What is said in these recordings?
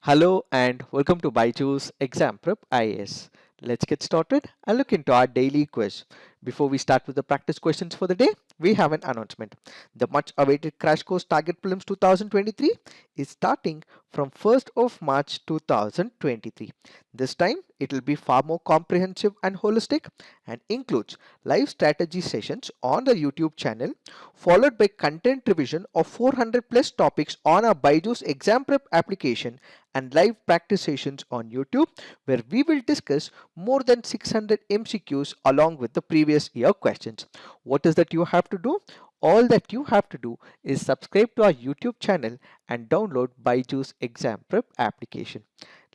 Hello and welcome to Byjus Exam Prep IAS. Let's get started and look into our daily quiz. Before we start with the practice questions for the day, we have an announcement. The much awaited Crash Course Target Prelims 2023 is starting from 1st of March 2023. This time it will be far more comprehensive and holistic and includes live strategy sessions on the YouTube channel followed by content revision of 400 plus topics on our Byjus Exam Prep application and live practice sessions on YouTube where we will discuss more than 600 MCQs along with the previous year questions. What is that you have to do? All that you have to do is subscribe to our YouTube channel and download Byjus Exam Prep application.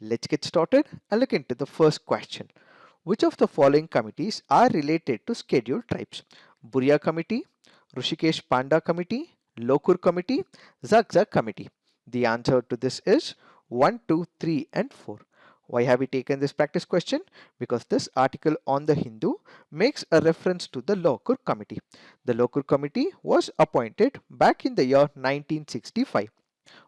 Let's get started and look into the first question. Which of the following committees are related to scheduled tribes? Buria Committee, Rishikesh Panda Committee, Lokur Committee, Zag Committee. The answer to this is 1, 2, 3 and 4. Why have we taken this practice question? Because this article on the Hindu makes a reference to the Lokur Committee. The Lokur Committee was appointed back in the year 1965.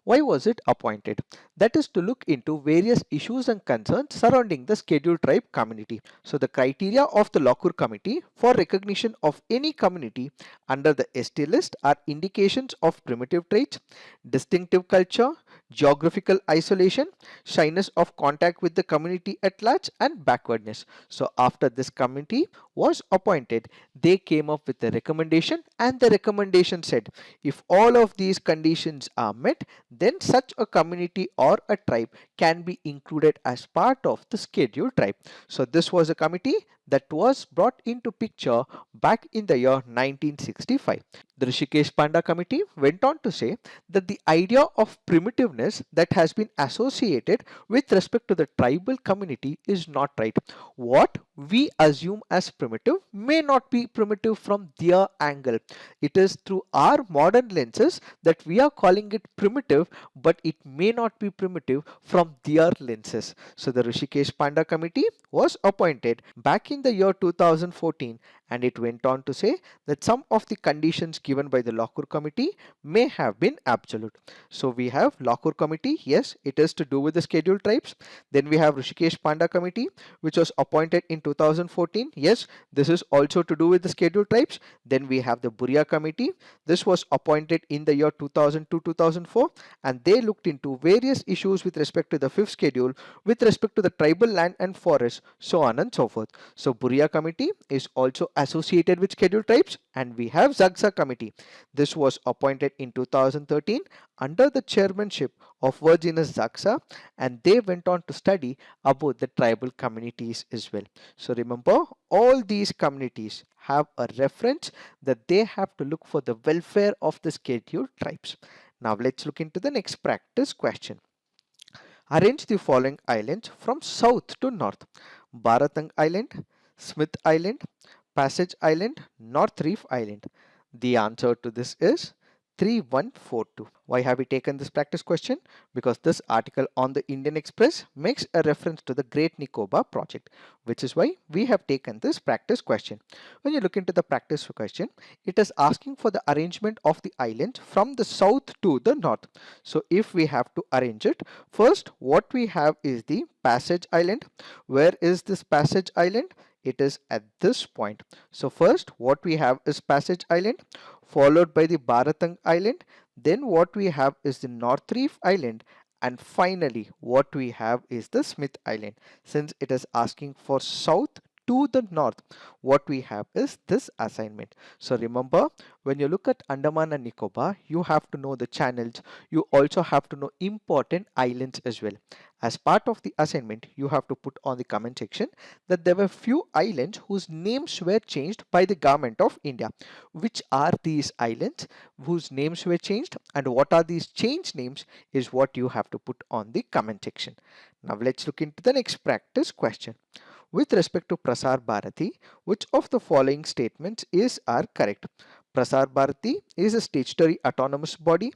Why was it appointed? That is to look into various issues and concerns surrounding the scheduled tribe community. So the criteria of the Lokur Committee for recognition of any community under the ST list are indications of primitive traits, distinctive culture, geographical isolation, shyness of contact with the community at large and backwardness. So after this committee was appointed, they came up with a recommendation and the recommendation said if all of these conditions are met, then such a community or a tribe can be included as part of the scheduled tribe. So this was a committee that was brought into picture back in the year 1965. The Rishikesh Panda Committee went on to say that the idea of primitiveness that has been associated with respect to the tribal community is not right. What we assume as primitive may not be primitive from their angle. It is through our modern lenses that we are calling it primitive, but it may not be primitive from their lenses. So the Rishikesh Panda Committee was appointed back in the year 2014 and it went on to say that some of the conditions given by the Lokur Committee may have been absolute. So we have Lokur Committee, yes, it is to do with the scheduled tribes. Then we have Rishikesh Panda Committee, which was appointed in 2014. Yes, this is also to do with the scheduled tribes. Then we have the Buria Committee. This was appointed in the year 2002-2004 and they looked into various issues with respect to the fifth schedule, with respect to the tribal land and forest, so on and so forth. So Buria Committee is also associated with scheduled tribes, and we have Zagsa Committee. This was appointed in 2013 under the chairmanship of Virginus Zagsa, and they went on to study about the tribal communities as well. So remember, all these communities have a reference that they have to look for the welfare of the scheduled tribes. Now let's look into the next practice question. Arrange the following islands from south to north: Baratang Island, Smith Island, Passage Island, North Reef Island. The answer to this is 3142. Why have we taken this practice question? Because this article on the Indian Express makes a reference to the Great Nicobar project, which is why we have taken this practice question. When you look into the practice question, it is asking for the arrangement of the island from the south to the north. So if we have to arrange it, first what we have is the Passage Island. Where is this Passage Island? It is at this point. So first what we have is Passage Island, followed by the Baratang Island. Then what we have is the North Reef Island, and finally what we have is the Smith Island. Since it is asking for south to the north, what we have is this assignment. So remember, when you look at Andaman and Nicobar, you have to know the channels. You also have to know important islands as well. As part of the assignment, you have to put on the comment section that there were few islands whose names were changed by the government of India. Which are these islands whose names were changed, and what are these changed names is what you have to put on the comment section. Now let's look into the next practice question. With respect to Prasar Bharati, which of the following statements are correct? Prasar Bharati is a statutory autonomous body.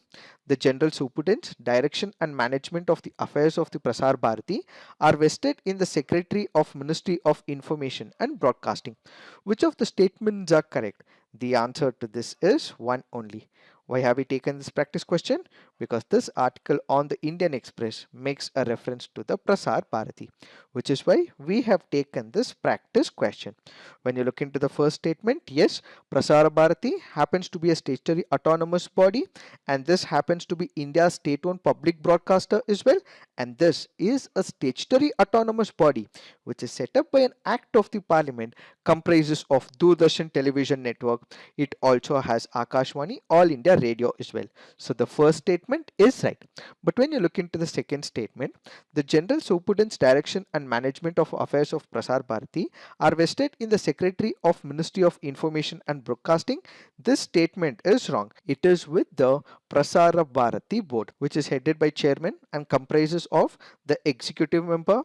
The general superintendence, direction and management of the affairs of the Prasar Bharati are vested in the Secretary of Ministry of Information and Broadcasting. Which of the statements are correct? The answer to this is one only. Why have we taken this practice question? Because this article on the Indian Express makes a reference to the Prasar Bharati, which is why we have taken this practice question. When you look into the first statement, yes, Prasar Bharati happens to be a statutory autonomous body, and this happens to be India's state-owned public broadcaster as well, and this is a statutory autonomous body which is set up by an act of the parliament, comprises of Doordarshan television network. It also has Akashvani All India Radio as well. So the first statement is right. But when you look into the second statement, the general superintendent's direction and management of affairs of Prasar Bharati are vested in the Secretary of Ministry of Information and Broadcasting. This statement is wrong. It is with the Prasar Bharati board, which is headed by chairman and comprises of the executive member,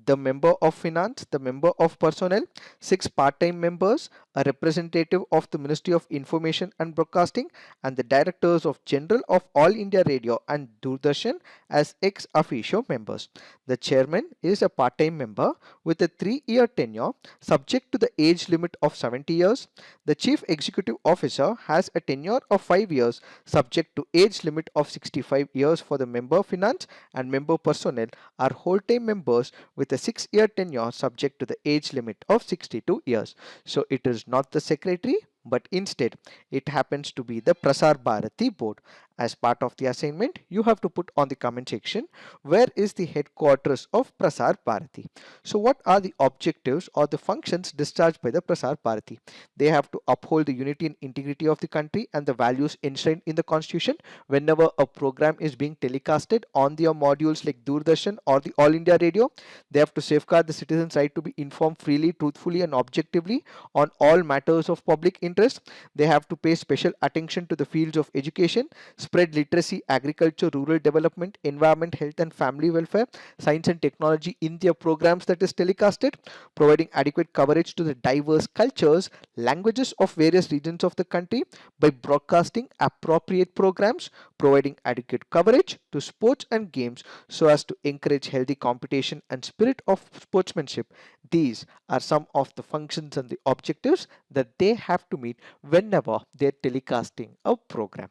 the member of finance, the member of personnel, 6 part-time members, a representative of the Ministry of Information and Broadcasting, and the directors of general of All India Radio and Doordarshan as ex officio members. The chairman is a part-time member with a 3-year tenure subject to the age limit of 70 years. The chief executive officer has a tenure of 5 years subject to age limit of 65 years for the member of finance, and member personnel are whole-time members with a 6-year tenure subject to the age limit of 62 years. So it is not the secretary, but instead it happens to be the Prasar Bharati board. As part of the assignment, you have to put on the comment section where is the headquarters of Prasar Bharati. So what are the objectives or the functions discharged by the Prasar Bharati? They have to uphold the unity and integrity of the country and the values enshrined in the constitution. Whenever a program is being telecasted on their modules like Doordarshan or the All India Radio, they have to safeguard the citizens' right to be informed freely, truthfully and objectively on all matters of public interest. They have to pay special attention to the fields of education, spread literacy, agriculture, rural development, environment, health and family welfare, science and technology in their programs that is telecasted, providing adequate coverage to the diverse cultures, languages of various regions of the country by broadcasting appropriate programs, providing adequate coverage to sports and games so as to encourage healthy competition and spirit of sportsmanship. These are some of the functions and the objectives that they have to meet whenever they're telecasting a program.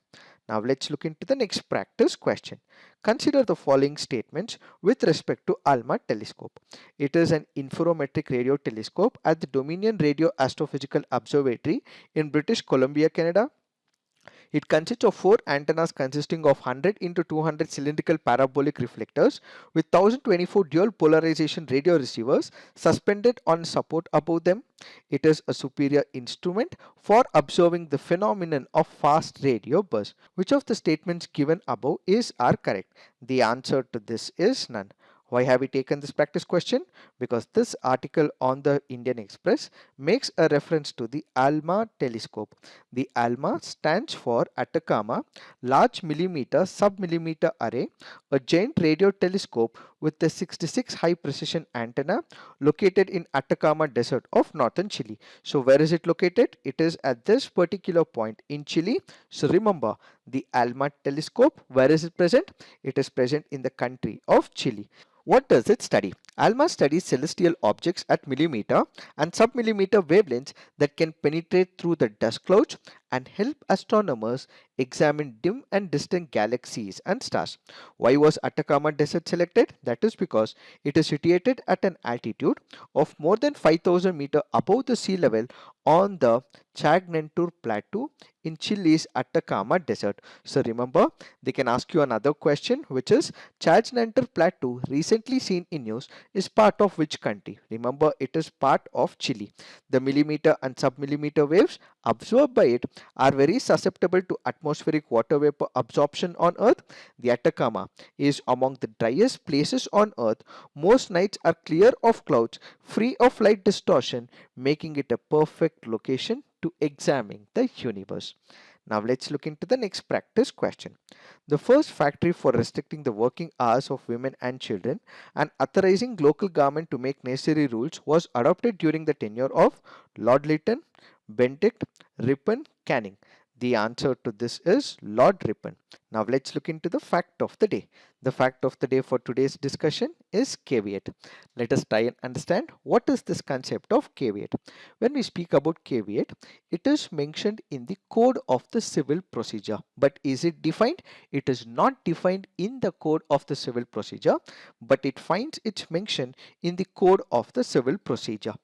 Now let's look into the next practice question. Consider the following statements with respect to ALMA telescope. It is an interferometric radio telescope at the Dominion Radio Astrophysical Observatory in British Columbia, Canada. It consists of 4 antennas consisting of 100 into 200 cylindrical parabolic reflectors with 1024 dual polarization radio receivers suspended on support above them. It is a superior instrument for observing the phenomenon of fast radio bursts. Which of the statements given above are correct? The answer to this is none. Why have we taken this practice question? Because this article on the Indian Express makes a reference to the ALMA telescope. The ALMA stands for Atacama Large Millimeter Submillimeter Array, a giant radio telescope with a 66 high precision antenna located in Atacama Desert of northern Chile. So where is it located? It is at this particular point in Chile. So remember, the ALMA telescope, where is it present? It is present in the country of Chile. What does it study? ALMA studies celestial objects at millimeter and submillimeter wavelengths that can penetrate through the dust clouds and help astronomers examine dim and distant galaxies and stars. Why was Atacama Desert selected? That is because it is situated at an altitude of more than 5,000 meters above the sea level on the Chagnantur Plateau in Chile's Atacama Desert. So remember, they can ask you another question, which is Chagnantur Plateau, recently seen in news, is part of which country? Remember, it is part of Chile. The millimeter and submillimeter waves absorbed by it are very susceptible to atmospheric water vapor absorption on Earth. The Atacama is among the driest places on Earth. Most nights are clear of clouds, free of light distortion, making it a perfect location to examine the universe. Now let's look into the next practice question. The first factory for restricting the working hours of women and children and authorizing local government to make necessary rules was adopted during the tenure of Lord Lytton, Bentinck, Ripon, Canning. The answer to this is Lord Ripon. Now let's look into the fact of the day. The fact of the day for today's discussion is caveat. Let us try and understand what is this concept of caveat. When we speak about caveat, it is mentioned in the code of the civil procedure. But is it defined? It is not defined in the code of the civil procedure, but it finds its mention in the code of the civil procedure.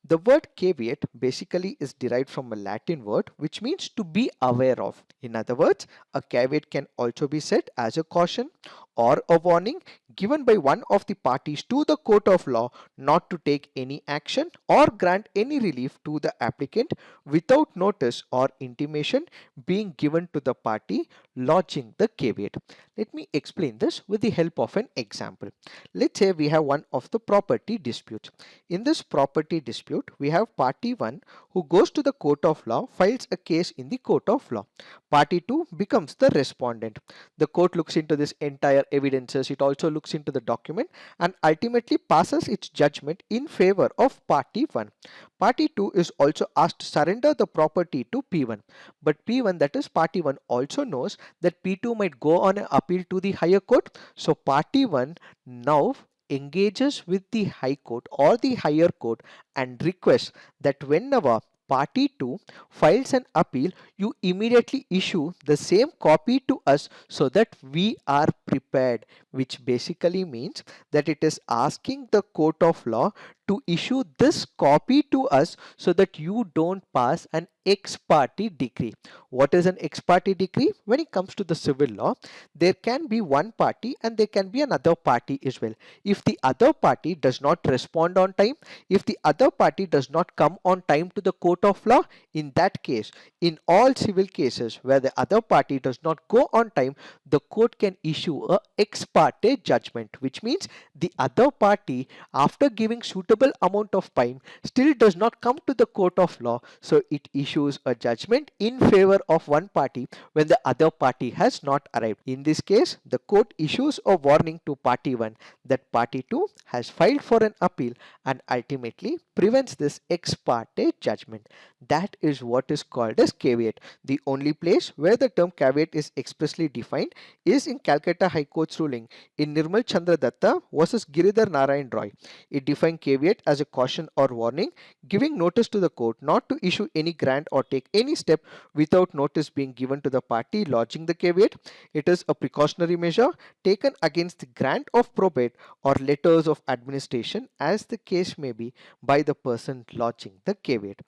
The word caveat basically is derived from a Latin word which means to be aware of. In other words, a caveat can also be said as a caution or a warning given by one of the parties to the court of law not to take any action or grant any relief to the applicant without notice or intimation being given to the party lodging the caveat. Let me explain this with the help of an example. Let's say we have one of the property disputes. In this property dispute, we have party 1 who goes to the court of law, files a case in the court of law. Party 2 becomes the respondent. The court looks into this entire evidences, it also looks into the document and ultimately passes its judgment in favor of party 1. Party 2 is also asked to surrender the property to P1. But P1, that is party 1, also knows that P2 might go on an appeal to the higher court. So party 1 now engages with the high court or the higher court and requests that whenever party 2 files an appeal, you immediately issue the same copy to us so that we are prepared, which basically means that it is asking the court of law to issue this copy to us so that you don't pass an ex parte decree. What is an ex parte decree? When it comes to the civil law, there can be one party and there can be another party as well. If the other party does not respond on time, if the other party does not come on time to the court of law, in that case, in all civil cases where the other party does not go on time, the court can issue a ex parte judgment, which means the other party, after giving suitable amount of time, still does not come to the court of law, so it issues a judgment in favor of one party when the other party has not arrived. In this case, the court issues a warning to party 1 that party 2 has filed for an appeal and ultimately prevents this ex parte judgment. That is what is called as caveat. The only place where the term caveat is expressly defined is in Calcutta High Court's ruling in Nirmal Chandra Datta versus Giridhar Narayan Roy. It defined caveat as a caution or warning, giving notice to the court not to issue any grant or take any step without notice being given to the party lodging the caveat. It is a precautionary measure taken against the grant of probate or letters of administration, as the case may be, by the person lodging the caveat.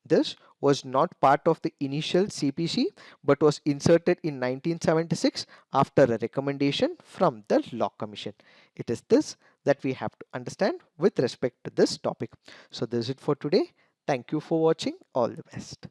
This was not part of the initial CPC but was inserted in 1976 after a recommendation from the Law Commission. It is this that we have to understand with respect to this topic. So this is it for today. Thank you for watching. All the best.